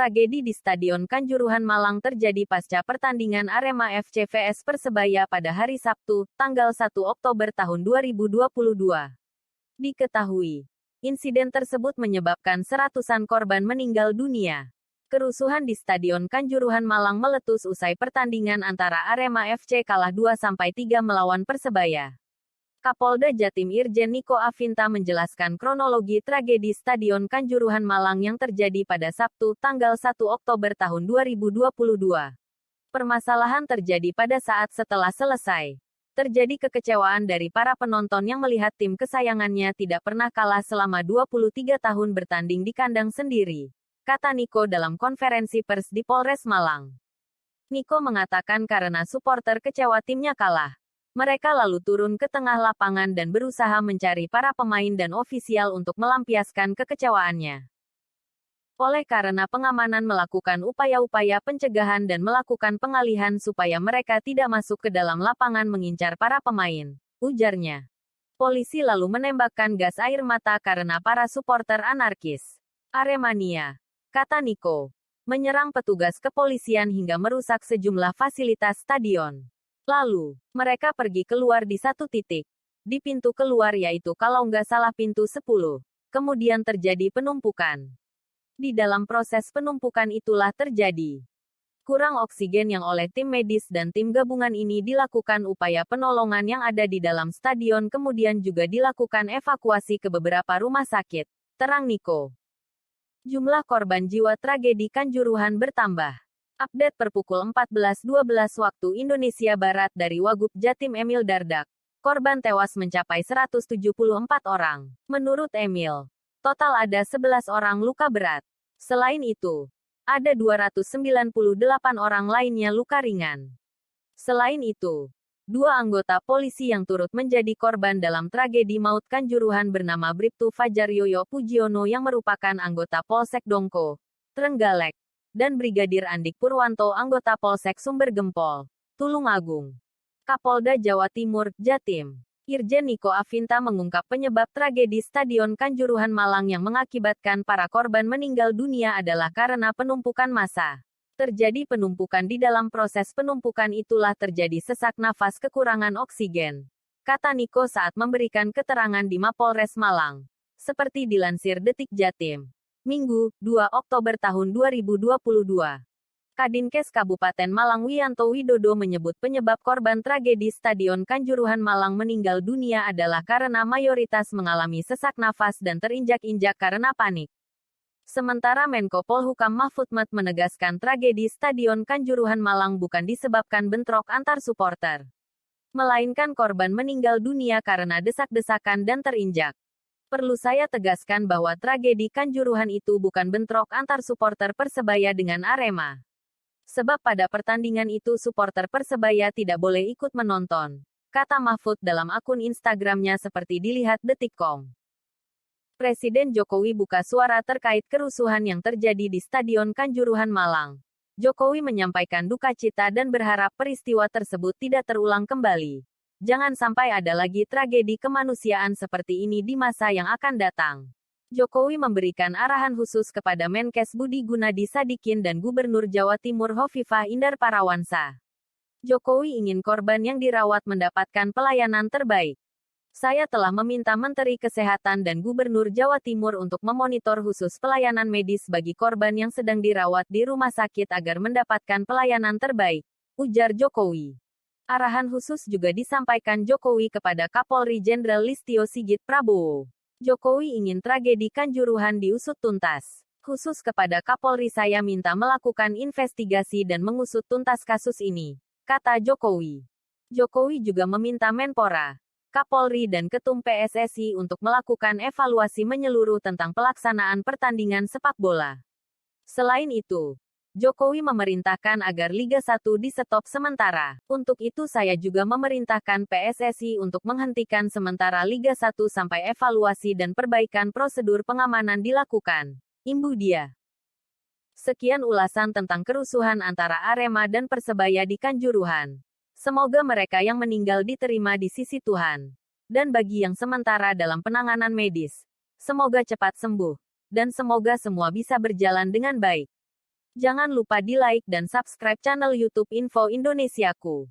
Tragedi di Stadion Kanjuruhan Malang terjadi pasca pertandingan Arema FC vs Persebaya pada hari Sabtu, tanggal 1 Oktober tahun 2022. Diketahui, insiden tersebut menyebabkan seratusan korban meninggal dunia. Kerusuhan di Stadion Kanjuruhan Malang meletus usai pertandingan antara Arema FC kalah 2-3 melawan Persebaya. Kapolda Jatim Irjen Niko Afinta menjelaskan kronologi tragedi Stadion Kanjuruhan Malang yang terjadi pada Sabtu, tanggal 1 Oktober tahun 2022. Permasalahan terjadi pada saat setelah selesai. Terjadi kekecewaan dari para penonton yang melihat tim kesayangannya tidak pernah kalah selama 23 tahun bertanding di kandang sendiri, kata Niko dalam konferensi pers di Polres Malang. Niko mengatakan karena supporter kecewa timnya kalah, mereka lalu turun ke tengah lapangan dan berusaha mencari para pemain dan ofisial untuk melampiaskan kekecewaannya. Oleh karena pengamanan melakukan upaya-upaya pencegahan dan melakukan pengalihan supaya mereka tidak masuk ke dalam lapangan mengincar para pemain, ujarnya. Polisi lalu menembakkan gas air mata karena para supporter anarkis Aremania, kata Niko, menyerang petugas kepolisian hingga merusak sejumlah fasilitas stadion. Lalu, mereka pergi keluar di satu titik. Di pintu keluar yaitu kalau nggak salah pintu 10. Kemudian terjadi penumpukan. Di dalam proses penumpukan itulah terjadi kurang oksigen yang oleh tim medis dan tim gabungan ini dilakukan upaya penolongan yang ada di dalam stadion kemudian juga dilakukan evakuasi ke beberapa rumah sakit, terang Niko. Jumlah korban jiwa tragedi Kanjuruhan bertambah. Update per pukul 14.12 waktu Indonesia Barat dari Wagub Jatim Emil Dardak. Korban tewas mencapai 174 orang. Menurut Emil, total ada 11 orang luka berat. Selain itu, ada 298 orang lainnya luka ringan. Selain itu, 2 anggota polisi yang turut menjadi korban dalam tragedi maut Kanjuruhan bernama Bribtu Fajar Yoyo Pujiono yang merupakan anggota Polsek Dongko, Trenggalek, dan Brigadir Andik Purwanto anggota Polsek Sumber Gempol, Tulungagung. Kapolda Jawa Timur, Jatim, Irjen Niko Afinta mengungkap penyebab tragedi Stadion Kanjuruhan Malang yang mengakibatkan para korban meninggal dunia adalah karena penumpukan massa. Terjadi penumpukan di dalam proses penumpukan itulah terjadi sesak nafas kekurangan oksigen, kata Niko saat memberikan keterangan di Mapolres Malang. Seperti dilansir Detik Jatim. Minggu, 2 Oktober tahun 2022. Kadinkes Kabupaten Malang Wiyanto Widodo menyebut penyebab korban tragedi Stadion Kanjuruhan Malang meninggal dunia adalah karena mayoritas mengalami sesak nafas dan terinjak-injak karena panik. Sementara Menko Polhukam Mahfud MD menegaskan tragedi Stadion Kanjuruhan Malang bukan disebabkan bentrok antar supporter, melainkan korban meninggal dunia karena desak-desakan dan terinjak. Perlu saya tegaskan bahwa tragedi Kanjuruhan itu bukan bentrok antar supporter Persebaya dengan Arema. Sebab pada pertandingan itu supporter Persebaya tidak boleh ikut menonton, kata Mahfud dalam akun Instagramnya seperti dilihat Detikcom. Presiden Jokowi buka suara terkait kerusuhan yang terjadi di Stadion Kanjuruhan Malang. Jokowi menyampaikan duka cita dan berharap peristiwa tersebut tidak terulang kembali. Jangan sampai ada lagi tragedi kemanusiaan seperti ini di masa yang akan datang. Jokowi memberikan arahan khusus kepada Menkes Budi Gunadi Sadikin dan Gubernur Jawa Timur Hovifah Indar Parawansa. Jokowi ingin korban yang dirawat mendapatkan pelayanan terbaik. Saya telah meminta Menteri Kesehatan dan Gubernur Jawa Timur untuk memonitor khusus pelayanan medis bagi korban yang sedang dirawat di rumah sakit agar mendapatkan pelayanan terbaik, ujar Jokowi. Arahan khusus juga disampaikan Jokowi kepada Kapolri Jenderal Listio Sigit Prabowo. Jokowi ingin tragedi Kanjuruhan diusut tuntas. Khusus kepada Kapolri saya minta melakukan investigasi dan mengusut tuntas kasus ini, kata Jokowi. Jokowi juga meminta Menpora, Kapolri dan Ketum PSSI untuk melakukan evaluasi menyeluruh tentang pelaksanaan pertandingan sepak bola. Selain itu, Jokowi memerintahkan agar Liga 1 di-stop sementara. Untuk itu saya juga memerintahkan PSSI untuk menghentikan sementara Liga 1 sampai evaluasi dan perbaikan prosedur pengamanan dilakukan, imbuh dia. Sekian ulasan tentang kerusuhan antara Arema dan Persebaya di Kanjuruhan. Semoga mereka yang meninggal diterima di sisi Tuhan. Dan bagi yang sementara dalam penanganan medis, semoga cepat sembuh. Dan semoga semua bisa berjalan dengan baik. Jangan lupa di like dan subscribe channel YouTube Info Indonesiaku.